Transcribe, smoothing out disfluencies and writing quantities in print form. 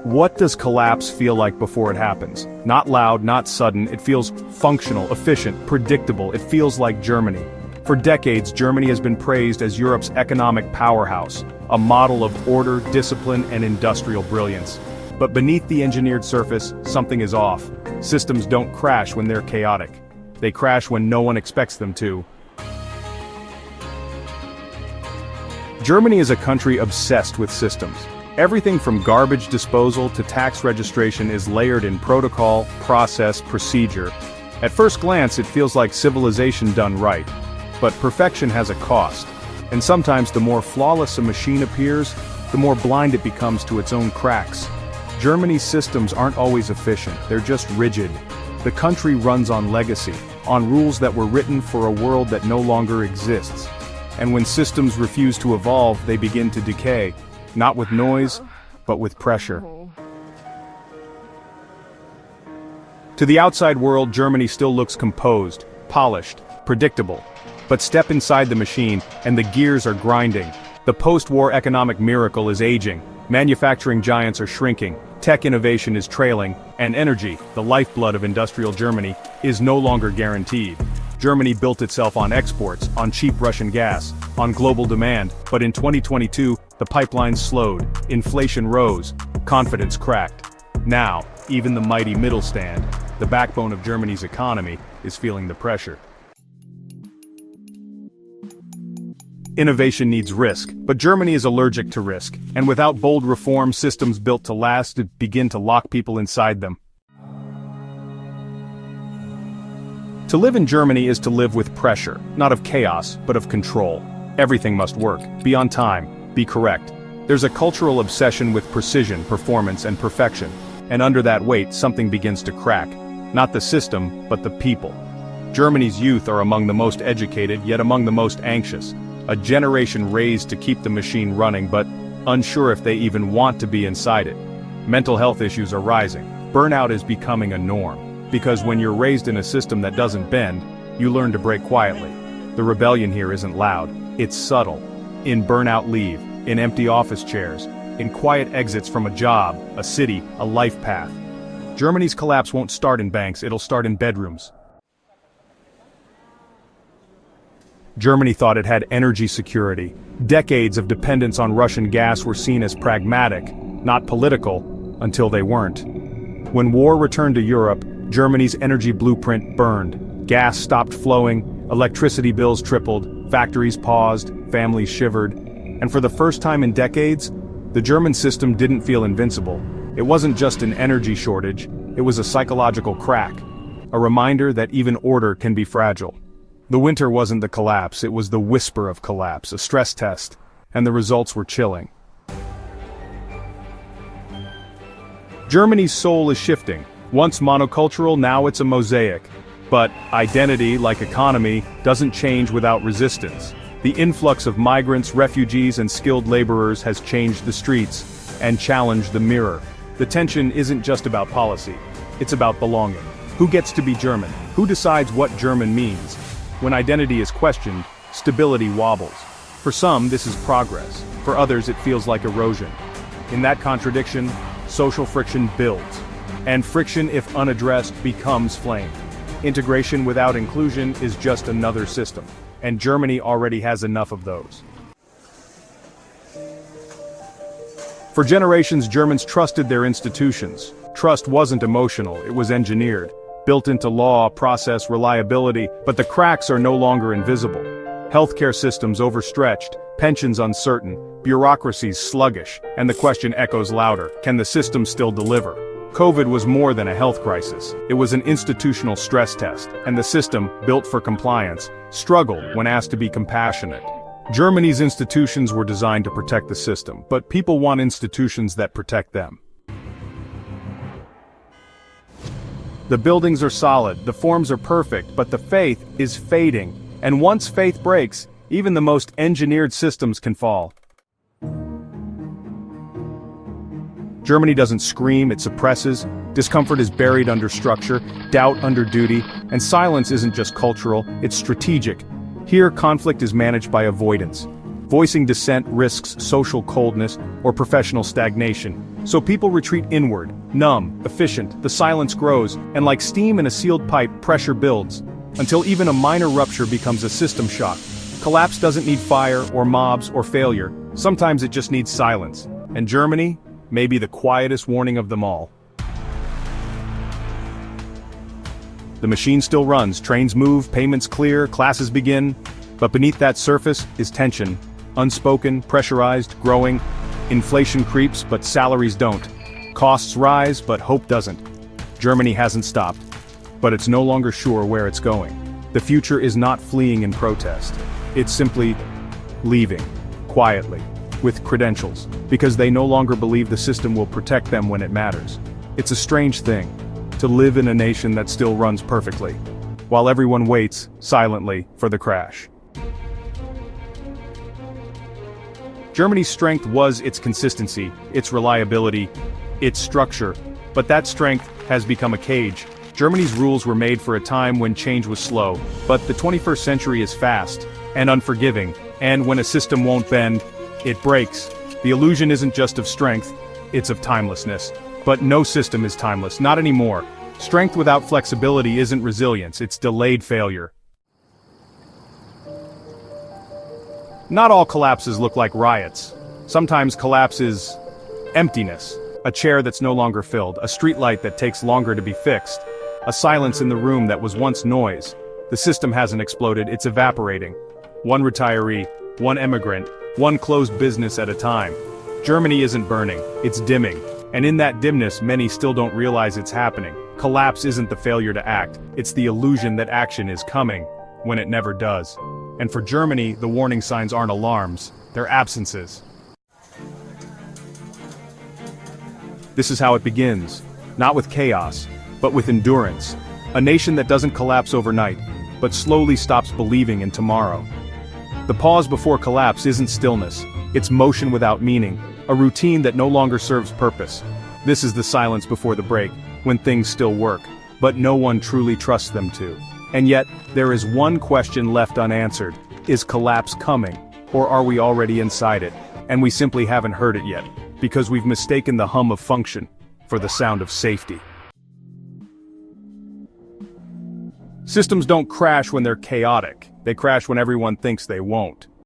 What does collapse feel like before it happens? Not loud, not sudden, it feels functional, efficient, predictable. It feels like Germany. For decades, Germany has been praised as Europe's economic powerhouse, a model of order, discipline, and industrial brilliance. But beneath the engineered surface, something is off. Systems don't crash when they're chaotic. They crash when no one expects them to. Germany is a country obsessed with systems. Everything from garbage disposal to tax registration is layered in protocol, process, procedure. At first glance, it feels like civilization done right. But perfection has a cost. And sometimes the more flawless a machine appears, the more blind it becomes to its own cracks. Germany's systems aren't always efficient, they're just rigid. The country runs on legacy, on rules that were written for a world that no longer exists. And when systems refuse to evolve, they begin to decay. Not with noise, but with pressure. To the outside world, Germany still looks composed, polished, predictable. But step inside the machine, and the gears are grinding. The post-war economic miracle is aging. Manufacturing giants are shrinking. Tech innovation is trailing. And energy, the lifeblood of industrial Germany, is no longer guaranteed. Germany built itself on exports, on cheap Russian gas, on global demand, but in 2022, the pipeline slowed, inflation rose, confidence cracked. Now, even the mighty Mittelstand, the backbone of Germany's economy, is feeling the pressure. Innovation needs risk, but Germany is allergic to risk, and without bold reform systems built to last, begin to lock people inside them. To live in Germany is to live with pressure, not of chaos, but of control. Everything must work, be on time, be correct. There's a cultural obsession with precision, performance, and perfection, and under that weight, something begins to crack. Not the system, but the people. Germany's youth are among the most educated, yet among the most anxious. A generation raised to keep the machine running, but unsure if they even want to be inside it. Mental health issues are rising. Burnout is becoming a norm. Because when you're raised in a system that doesn't bend, you learn to break quietly. The rebellion here isn't loud, it's subtle. In burnout leave, in empty office chairs, in quiet exits from a job, a city, a life path. Germany's collapse won't start in banks, it'll start in bedrooms. Germany thought it had energy security. Decades of dependence on Russian gas were seen as pragmatic, not political, until they weren't. When war returned to Europe, Germany's energy blueprint burned. Gas stopped flowing, electricity bills tripled, factories paused, families shivered. And for the first time in decades, the German system didn't feel invincible. It wasn't just an energy shortage, it was a psychological crack. A reminder that even order can be fragile. The winter wasn't the collapse, it was the whisper of collapse, a stress test, and the results were chilling. Germany's soul is shifting. Once monocultural, now it's a mosaic. But identity, like economy, doesn't change without resistance. The influx of migrants, refugees, and skilled laborers has changed the streets and challenged the mirror. The tension isn't just about policy, it's about belonging. Who gets to be German? Who decides what German means? When identity is questioned, stability wobbles. For some, this is progress. For others, it feels like erosion. In that contradiction, social friction builds. And friction, if unaddressed, becomes flame. Integration without inclusion is just another system. And Germany already has enough of those. For generations, Germans trusted their institutions. Trust wasn't emotional, it was engineered. Built into law, process, reliability, but the cracks are no longer invisible. Healthcare systems overstretched, pensions uncertain, bureaucracies sluggish, and the question echoes louder: can the system still deliver? COVID was more than a health crisis. It was an institutional stress test, and the system, built for compliance, struggled when asked to be compassionate. Germany's institutions were designed to protect the system, but people want institutions that protect them. The buildings are solid, the forms are perfect, but the faith is fading. And once faith breaks, even the most engineered systems can fall. Germany doesn't scream, it suppresses. Discomfort is buried under structure, doubt under duty, and silence isn't just cultural, it's strategic. Here, conflict is managed by avoidance. Voicing dissent risks social coldness or professional stagnation. So people retreat inward, numb, efficient, the silence grows, and like steam in a sealed pipe, pressure builds, until even a minor rupture becomes a system shock. Collapse doesn't need fire or mobs or failure, sometimes it just needs silence. And Germany may be the quietest warning of them all. The machine still runs, trains move, payments clear, classes begin, but beneath that surface is tension. Unspoken, pressurized, growing. Inflation creeps, but salaries don't. Costs rise, but hope doesn't. Germany hasn't stopped, but it's no longer sure where it's going. The future is not fleeing in protest. It's simply leaving, quietly, with credentials, because they no longer believe the system will protect them when it matters. It's a strange thing, to live in a nation that still runs perfectly, while everyone waits, silently, for the crash. Germany's strength was its consistency, its reliability, its structure, but that strength has become a cage. Germany's rules were made for a time when change was slow, but the 21st century is fast and unforgiving, and when a system won't bend, it breaks. The illusion isn't just of strength, it's of timelessness. But no system is timeless, not anymore. Strength without flexibility isn't resilience, it's delayed failure. Not all collapses look like riots. Sometimes collapse is emptiness. A chair that's no longer filled, a streetlight that takes longer to be fixed, a silence in the room that was once noise. The system hasn't exploded, it's evaporating. One retiree, one immigrant, one closed business at a time. Germany isn't burning, it's dimming. And in that dimness, many still don't realize it's happening. Collapse isn't the failure to act, it's the illusion that action is coming, when it never does. And for Germany, the warning signs aren't alarms, they're absences. This is how it begins, not with chaos, but with endurance. A nation that doesn't collapse overnight, but slowly stops believing in tomorrow. The pause before collapse isn't stillness, it's motion without meaning, a routine that no longer serves purpose. This is the silence before the break, when things still work, but no one truly trusts them to. And yet, there is one question left unanswered. Is collapse coming, or are we already inside it, and we simply haven't heard it yet, because we've mistaken the hum of function for the sound of safety. Systems don't crash when they're chaotic, they crash when everyone thinks they won't.